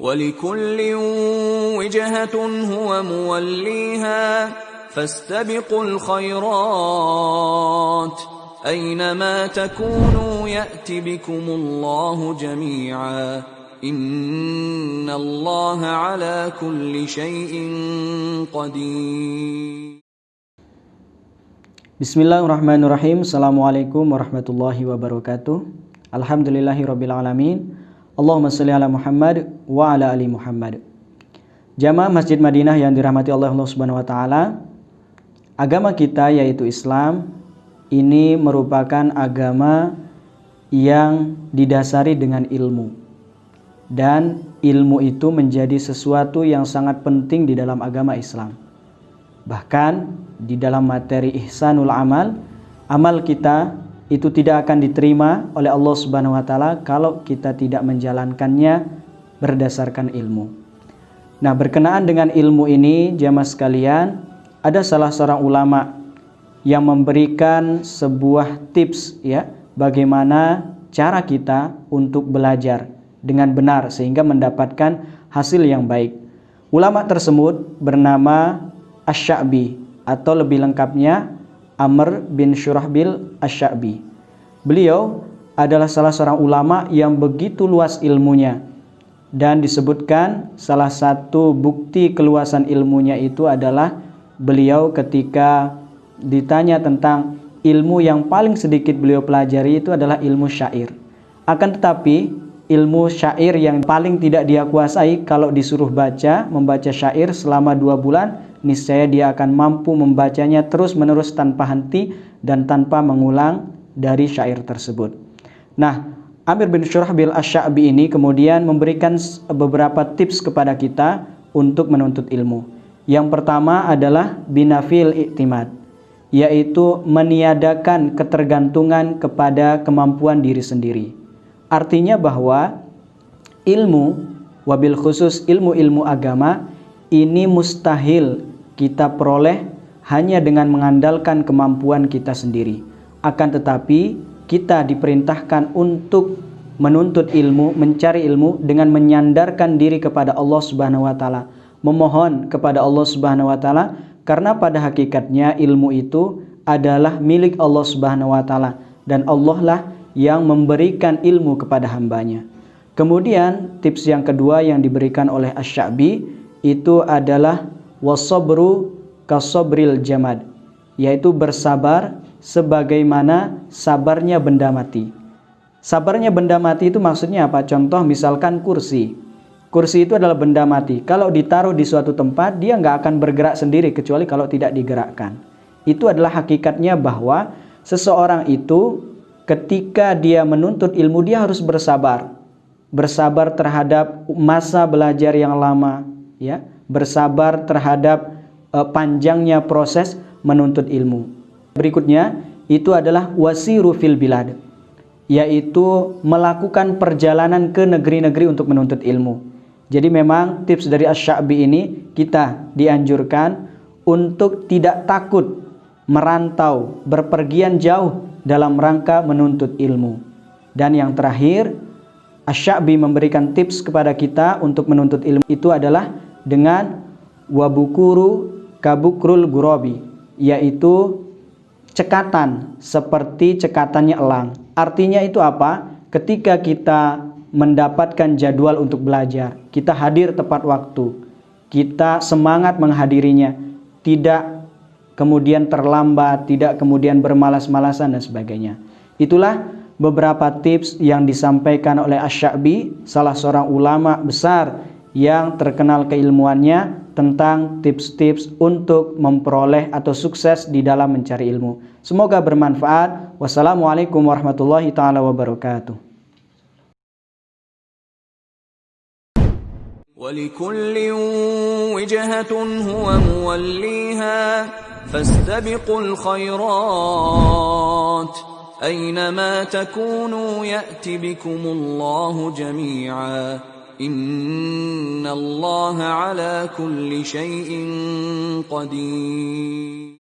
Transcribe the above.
وَلِكُلٍّ وِجْهَةٌ هُوَ مُوَلِّيهَا فَاسْتَبِقُوا الْخَيْرَاتِ أَيْنَمَا تَكُونُوا يَأْتِ بِكُمُ اللَّهُ جَمِيعًا إِنَّ اللَّهَ عَلَى كُلِّ شَيْءٍ قَدِيرٌ. Bismillahirrahmanirrahim. Assalamualaikum warahmatullahi wabarakatuh. Alhamdulillahirabbil alamin. Allahumma shalli ala Muhammad wa ala ali Muhammad. Jamaah Masjid Madinah yang dirahmati Allah Subhanahu wa taala. Agama kita yaitu Islam ini merupakan agama yang didasari dengan ilmu. Dan ilmu itu menjadi sesuatu yang sangat penting di dalam agama Islam. Bahkan di dalam materi ihsanul amal, amal kita itu tidak akan diterima oleh Allah Subhanahu wa taala kalau kita tidak menjalankannya berdasarkan ilmu. Nah, berkenaan dengan ilmu ini, jamaah sekalian, ada salah seorang ulama yang memberikan sebuah tips ya, bagaimana cara kita untuk belajar dengan benar sehingga mendapatkan hasil yang baik. Ulama tersebut bernama Asy-Sya'bi atau lebih lengkapnya Amr bin Syurahbil Asy-Sya'bi. Beliau adalah salah seorang ulama yang begitu luas ilmunya, dan disebutkan salah satu bukti keluasan ilmunya itu adalah beliau ketika ditanya tentang ilmu yang paling sedikit beliau pelajari itu adalah ilmu syair. Akan tetapi ilmu syair yang paling tidak dia kuasai, kalau disuruh membaca syair selama 2 bulan, niscaya dia akan mampu membacanya terus-menerus tanpa henti dan tanpa mengulang dari syair tersebut. Nah, Amr bin Syurahbil Asy-Sya'bi ini kemudian memberikan beberapa tips kepada kita untuk menuntut ilmu. Yang pertama adalah binafil i'timad, yaitu meniadakan ketergantungan kepada kemampuan diri sendiri. Artinya bahwa ilmu, wabil khusus ilmu-ilmu agama, ini mustahil kita peroleh hanya dengan mengandalkan kemampuan kita sendiri. Akan tetapi kita diperintahkan untuk menuntut ilmu, mencari ilmu dengan menyandarkan diri kepada Allah Subhanahu wa taala, memohon kepada Allah Subhanahu wa taala, karena pada hakikatnya ilmu itu adalah milik Allah Subhanahu wa taala dan Allah lah yang memberikan ilmu kepada hambanya. Kemudian tips yang kedua yang diberikan oleh Asy-Sya'bi itu adalah wasabru kasabril jamad, yaitu bersabar sebagaimana sabarnya benda mati. Sabarnya benda mati itu maksudnya apa? Contoh misalkan kursi. Kursi itu adalah benda mati. Kalau ditaruh di suatu tempat, dia nggak akan bergerak sendiri kecuali kalau tidak digerakkan. Itu adalah hakikatnya bahwa seseorang itu ketika dia menuntut ilmu, dia harus bersabar. Bersabar terhadap masa belajar yang lama, ya, bersabar terhadap panjangnya proses menuntut ilmu. Berikutnya itu adalah wasiru fil bilad, yaitu melakukan perjalanan ke negeri-negeri untuk menuntut ilmu. Jadi memang tips dari Asy-Sya'bi ini kita dianjurkan untuk tidak takut merantau, berpergian jauh dalam rangka menuntut ilmu. Dan yang terakhir, Asy-Sya'bi memberikan tips kepada kita untuk menuntut ilmu itu adalah dengan wabukuru kabukrul gurabi, yaitu cekatan seperti cekatannya elang. Artinya itu apa? Ketika kita mendapatkan jadwal untuk belajar, kita hadir tepat waktu, kita semangat menghadirinya, tidak kemudian terlambat, tidak kemudian bermalas-malasan dan sebagainya. Itulah beberapa tips yang disampaikan oleh Asy-Sya'bi, salah seorang ulama besar yang terkenal keilmuannya, tentang tips-tips untuk memperoleh atau sukses di dalam mencari ilmu. Semoga bermanfaat. Wassalamualaikum warahmatullahi taala wabarakatuh. وَلِكُلٍّ وِجْهَةٌ هُوَ مُوَلِّيهَا فَاسْتَبِقُوا الْخَيْرَاتِ أَيْنَمَا تَكُونُوا يَأْتِ بِكُمُ اللَّهُ جَمِيعًا إِنَّ اللَّهَ عَلَى كُلِّ شَيْءٍ قَدِيرٌ.